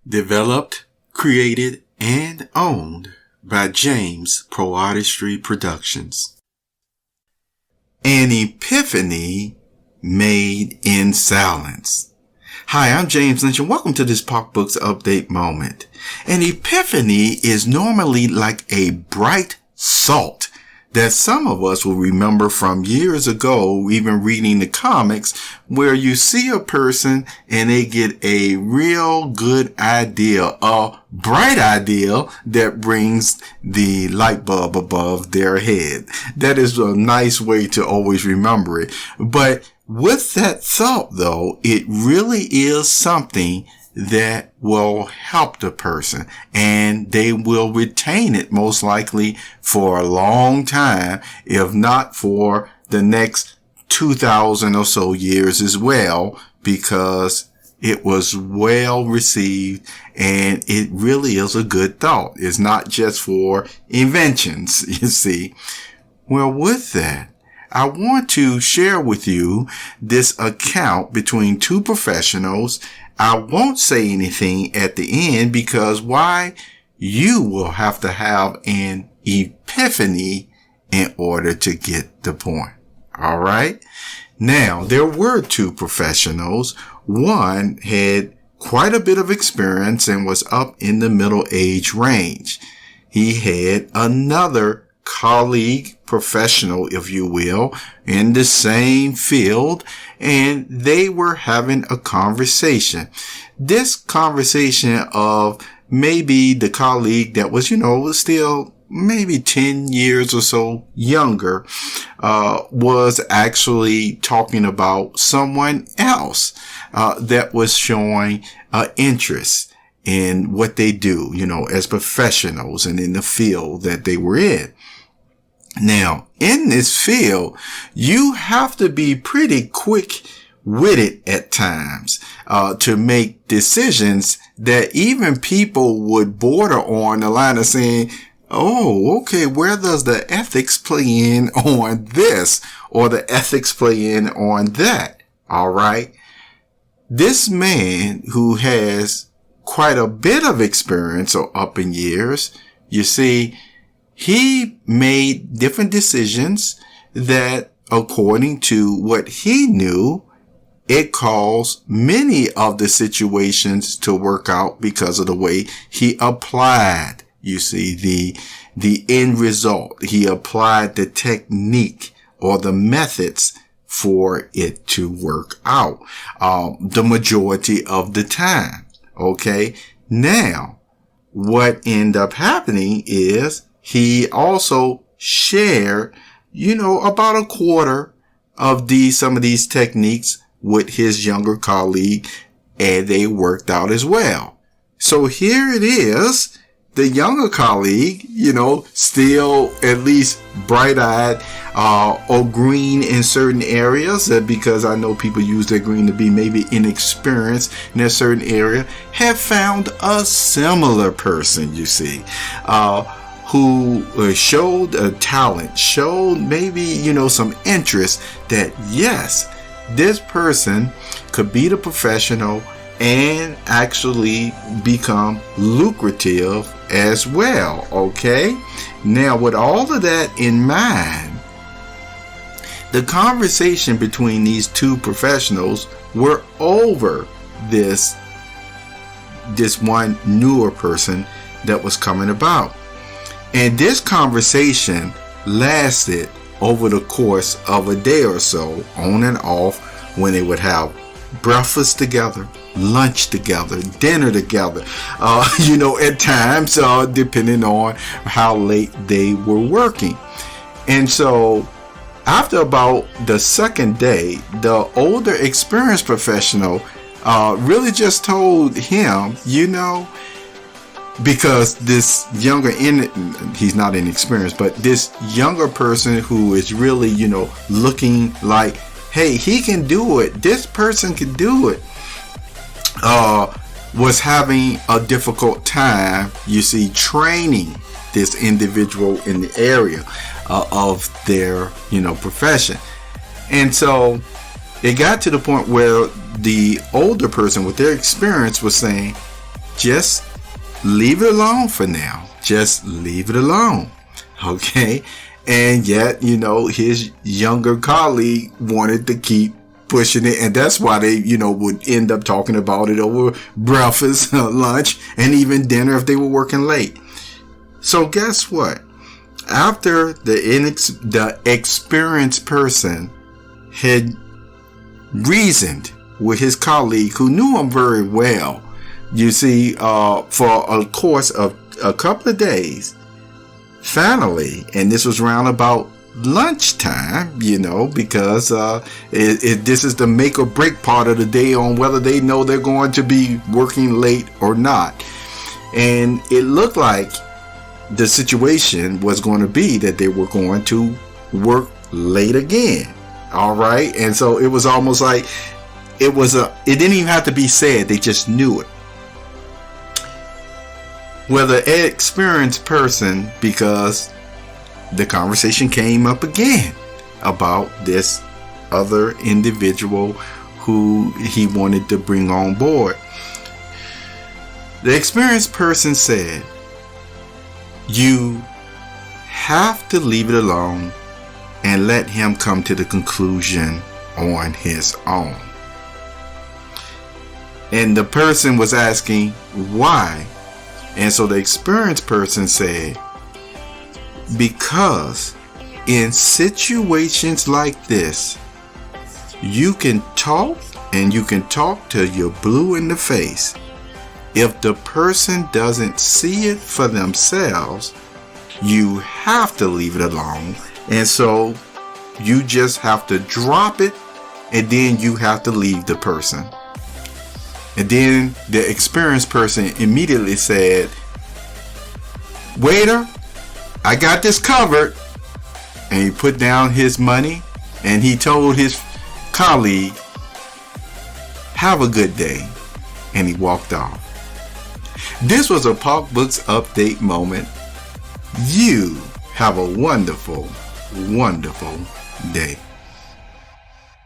Developed, created, and owned by JamesPoeartistry Productions. An epiphany made in silence. Hi, I'm James Lynch, and welcome to this Pocket Books Update moment. An epiphany is normally like a bright salt that some of us will remember from years ago, even reading the comics, where you see a person and they get a real good idea, a bright idea that brings the light bulb above their head. That is a nice way to always remember it. But with that thought, though, it really is something that will help the person, and they will retain it most likely for a long time, if not for the next 2,000 or so years as well, because it was well received and it really is a good thought. It's not just for inventions, you see. Well, with that, I want to share with you this account between two professionals. I won't say anything at the end because why? You will have to have an epiphany in order to get the point. All right. Now, there were two professionals. One had quite a bit of experience and was up in the middle age range. He had another colleague, professional, if you will, in the same field, and they were having a conversation. This conversation of maybe the colleague that was, still maybe 10 years or so younger, was actually talking about someone else, that was showing, interest in what they do, as professionals and in the field that they were in. Now, in this field, you have to be pretty quick-witted at times, to make decisions that even people would border on the line of saying, oh, okay, where does the ethics play in on this or the ethics play in on that? All right. This man who has quite a bit of experience or up in years, you see, he made different decisions that, according to what he knew, it caused many of the situations to work out because of the way he applied, you see, the end result. He applied the technique or the methods for it to work out, the majority of the time. Okay. Now, what ended up happening is he also shared, about a quarter of some of these techniques with his younger colleague, and they worked out as well. So here it is, the younger colleague, still at least bright-eyed, or green in certain areas, because I know people use their green to be maybe inexperienced in a certain area, have found a similar person, you see, who showed a talent, showed maybe, some interest that, yes, this person could be the professional and actually become lucrative as well. Okay. Now, with all of that in mind, the conversation between these two professionals were over this one newer person that was coming about. And this conversation lasted over the course of a day or so, on and off, when they would have breakfast together, lunch together, dinner together, at times, depending on how late they were working. And so after about the second day, the older experienced professional really just told him, because this younger, he's not inexperienced, but this younger person who is really, looking like, hey, he can do it, this person can do it, was having a difficult time, you see, training this individual in the area of their, profession. And so it got to the point where the older person with their experience was saying, just leave it alone for now. Just leave it alone. Okay. And yet, his younger colleague wanted to keep pushing it. And that's why they, would end up talking about it over breakfast, lunch, and even dinner if they were working late. So guess what? After the experienced person had reasoned with his colleague who knew him very well, you see, for a course of a couple of days, finally, and this was around about lunchtime, because this is the make or break part of the day on whether they know they're going to be working late or not. And it looked like the situation was going to be that they were going to work late again. All right. And so it was almost like it didn't even have to be said. They just knew it. Well, the experienced person, because the conversation came up again about this other individual who he wanted to bring on board. The experienced person said, you have to leave it alone and let him come to the conclusion on his own. And the person was asking why. And so the experienced person said, because in situations like this, you can talk and you can talk till you're blue in the face. If the person doesn't see it for themselves, you have to leave it alone. And so you just have to drop it, and then you have to leave the person. And then the experienced person immediately said, waiter, I got this covered. And he put down his money and he told his colleague, have a good day. And he walked off. This was a Poc Books update moment. You have a wonderful, wonderful day.